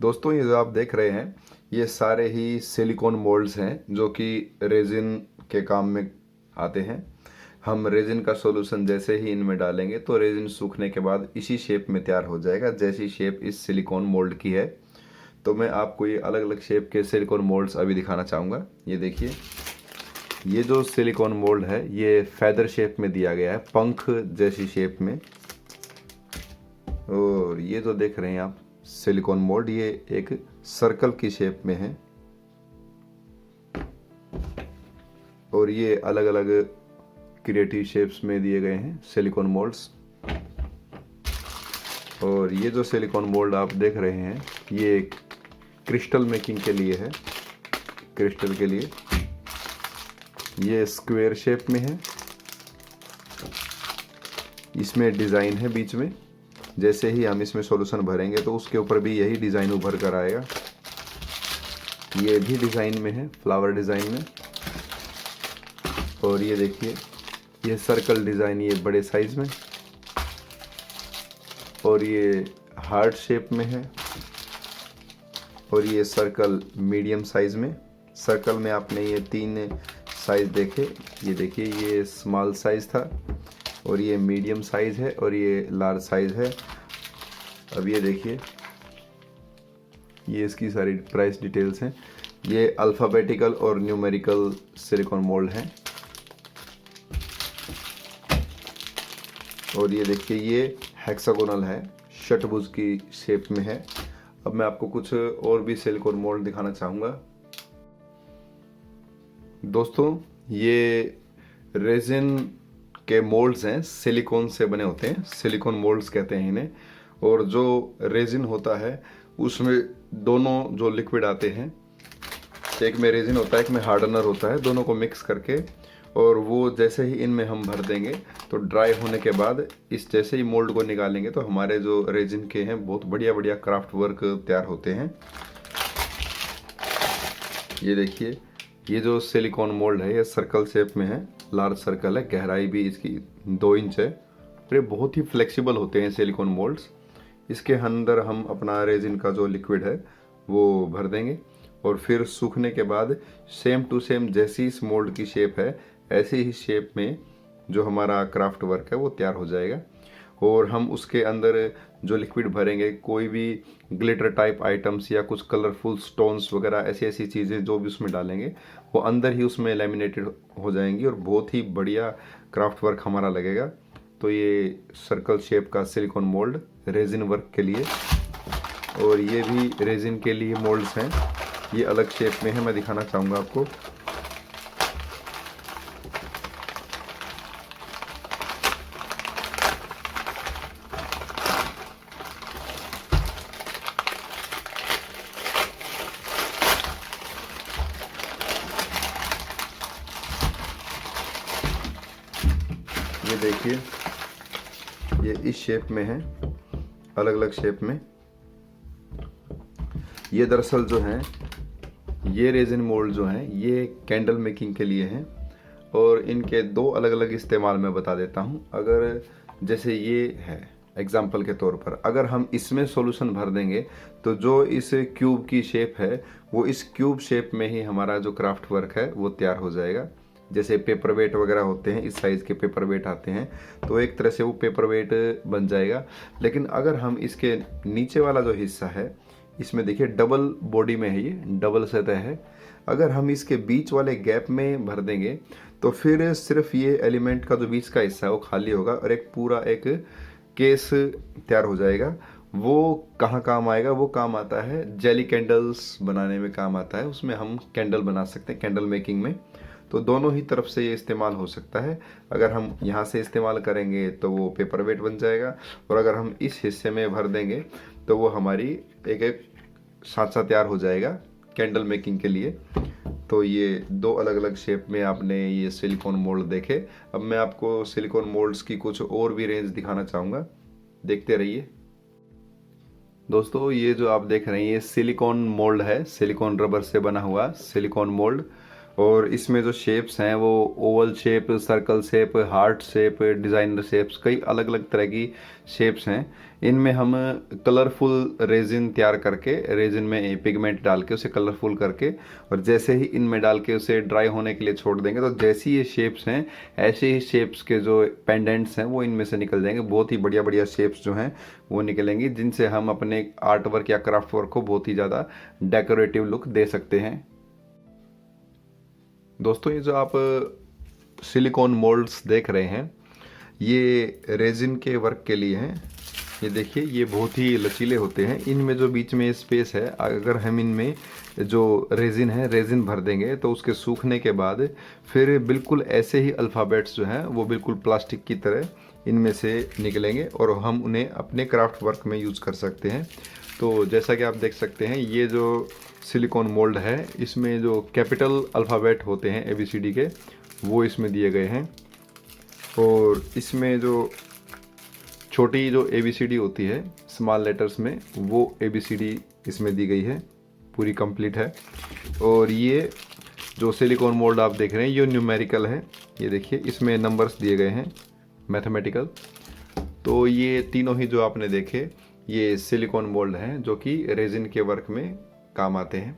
दोस्तों ये जो आप देख रहे हैं ये सारे ही सिलिकॉन मोल्ड्स हैं जो कि रेजिन के काम में आते हैं। हम रेजिन का सॉल्यूशन जैसे ही इनमें डालेंगे तो रेजिन सूखने के बाद इसी शेप में तैयार हो जाएगा जैसी शेप इस सिलिकॉन मोल्ड की है। तो मैं आपको ये अलग अलग शेप के सिलिकॉन मोल्ड्स अभी दिखाना चाहूँगा। ये देखिए, ये जो सिलिकॉन मोल्ड है ये फेदर शेप में दिया गया है, पंख जैसी शेप में। और ये जो देख रहे हैं आप सिलिकॉन मोल्ड, ये एक सर्कल की शेप में है और ये अलग अलग क्रिएटिव शेप्स में दिए गए हैं सिलिकॉन मोल्ड्स। और ये जो सिलिकॉन मोल्ड आप देख रहे हैं ये क्रिस्टल मेकिंग के लिए है, क्रिस्टल के लिए। ये स्क्वायर शेप में है, इसमें डिज़ाइन है बीच में। जैसे ही हम इसमें सॉल्यूशन भरेंगे तो उसके ऊपर भी यही डिज़ाइन उभर कर आएगा। ये भी डिज़ाइन में है, फ्लावर डिज़ाइन में। और ये देखिए, ये सर्कल डिज़ाइन, ये बड़े साइज में। और ये हार्ट शेप में है। और ये सर्कल मीडियम साइज में। सर्कल में आपने ये 3 साइज देखे। ये देखिए, ये स्मॉल साइज था और ये मीडियम साइज है और ये लार्ज साइज है। अब ये देखिए, ये इसकी सारी प्राइस डिटेल्स हैं। ये अल्फ़ाबेटिकल और न्यूमेरिकल सिलिकॉन मोल्ड हैं। और ये देखिए, ये हेक्सागोनल है, षटभुज की शेप में है। अब मैं आपको कुछ और भी सिलिकॉन मोल्ड दिखाना चाहूँगा। दोस्तों ये रेजिन के मोल्ड्स हैं, सिलिकॉन से बने होते हैं, सिलिकॉन मोल्ड्स कहते हैं इन्हें। और जो रेजिन होता है उसमें दोनों जो लिक्विड आते हैं, एक में रेजिन होता है, एक में हार्डनर होता है, दोनों को मिक्स करके और वो जैसे ही इनमें हम भर देंगे तो ड्राई होने के बाद इस जैसे ही मोल्ड को निकालेंगे तो हमारे जो रेजिन के हैं बहुत बढ़िया बढ़िया क्राफ्ट वर्क तैयार होते हैं। ये देखिए, ये जो सिलिकॉन मोल्ड है ये सर्कल शेप में है, लार्ज सर्कल है, गहराई भी इसकी 2 इंच है। और ये बहुत ही फ्लेक्सिबल होते हैं सिलिकॉन मोल्ड्स। इसके अंदर हम अपना रेजिन का जो लिक्विड है वो भर देंगे और फिर सूखने के बाद सेम टू सेम जैसी इस मोल्ड की शेप है ऐसे ही शेप में जो हमारा क्राफ्ट वर्क है वो तैयार हो जाएगा। और हम उसके अंदर जो लिक्विड भरेंगे, कोई भी ग्लिटर टाइप आइटम्स या कुछ कलरफुल स्टोन्स वगैरह ऐसी ऐसी चीज़ें जो भी उसमें डालेंगे वो अंदर ही उसमें लैमिनेटेड हो जाएंगी और बहुत ही बढ़िया क्राफ्ट वर्क हमारा लगेगा। तो ये सर्कल शेप का सिलिकॉन मोल्ड रेजिन वर्क के लिए, और ये भी रेजिन के लिए मोल्ड्स हैं। ये अलग शेप में है, मैं दिखाना चाहूँगा आपको। ये देखिए, ये इस शेप में है, अलग अलग शेप में। ये दरअसल जो है ये रेजिन मोल्ड जो हैं ये कैंडल मेकिंग के लिए हैं और इनके 2 अलग अलग इस्तेमाल मैं बता देता हूँ। अगर जैसे ये है एग्जाम्पल के तौर पर, अगर हम इसमें सॉल्यूशन भर देंगे तो जो इस क्यूब की शेप है वो इस क्यूब शेप में ही हमारा जो क्राफ्ट वर्क है वो तैयार हो जाएगा। जैसे पेपर वेट वगैरह होते हैं, इस साइज़ के पेपर वेट आते हैं, तो एक तरह से वो पेपर वेट बन जाएगा। लेकिन अगर हम इसके नीचे वाला जो हिस्सा है इसमें देखिए डबल बॉडी में है, ये डबल सतह है, अगर हम इसके बीच वाले गैप में भर देंगे तो फिर सिर्फ ये एलिमेंट का जो बीच का हिस्सा है वो खाली होगा और एक पूरा एक केस तैयार हो जाएगा। वो कहाँ काम आएगा? वो काम आता है जेली कैंडल्स बनाने में काम आता है, उसमें हम कैंडल बना सकते हैं कैंडल मेकिंग में। तो दोनों ही तरफ से ये इस्तेमाल हो सकता है। अगर हम यहाँ से इस्तेमाल करेंगे तो वो पेपर वेट बन जाएगा और अगर हम इस हिस्से में भर देंगे तो वो हमारी एक एक सांचा तैयार हो जाएगा कैंडल मेकिंग के लिए। तो ये 2 अलग अलग शेप में आपने ये सिलिकॉन मोल्ड देखे। अब मैं आपको सिलिकॉन मोल्ड्स की कुछ और भी रेंज दिखाना चाहूँगा, देखते रहिए। दोस्तों ये जो आप देख रहे हैं ये सिलिकॉन मोल्ड है, सिलिकॉन रबर से बना हुआ सिलिकॉन मोल्ड। और इसमें जो शेप्स हैं वो Oval shape, circle shape, heart shape, designer shapes, कई अलग अलग तरह की शेप्स हैं। इनमें हम कलरफुल रेजिन तैयार करके, रेजिन में पिगमेंट डाल के उसे कलरफुल करके, और जैसे ही इनमें डाल के उसे ड्राई होने के लिए छोड़ देंगे तो जैसी ये शेप्स हैं ऐसे ही शेप्स के जो पेंडेंट्स हैं वो इनमें से निकल जाएंगे। बहुत ही बढ़िया बढ़िया शेप्स जो हैं वो निकलेंगी, जिनसे हम अपने आर्ट वर्क या क्राफ्ट वर्क को बहुत ही ज़्यादा डेकोरेटिव लुक दे सकते हैं। दोस्तों, ये जो आप सिलिकॉन मोल्ड्स देख रहे हैं ये रेजिन के वर्क के लिए हैं। ये देखिए, ये बहुत ही लचीले होते हैं। इनमें जो बीच में स्पेस है, अगर हम इनमें जो रेजिन भर देंगे तो उसके सूखने के बाद फिर बिल्कुल ऐसे ही अल्फ़ाबेट्स जो हैं वो बिल्कुल प्लास्टिक की तरह इनमें से निकलेंगे और हम उन्हें अपने क्राफ्ट वर्क में यूज़ कर सकते हैं। तो जैसा कि आप देख सकते हैं, ये जो सिलिकॉन मोल्ड है इसमें जो कैपिटल अल्फ़ाबेट होते हैं ABCD के, वो इसमें दिए गए हैं। और इसमें जो छोटी जो ABCD होती है स्मॉल लेटर्स में, वो ABCD इसमें दी गई है, पूरी कंप्लीट है। और ये जो सिलिकॉन मोल्ड आप देख रहे हैं ये न्यूमेरिकल है। ये देखिए, इसमें नंबर्स दिए गए हैं मैथमेटिकल। तो ये तीनों ही जो आपने देखे ये सिलिकॉन मोल्ड हैं जो कि रेजिन के वर्क में काम आते हैं।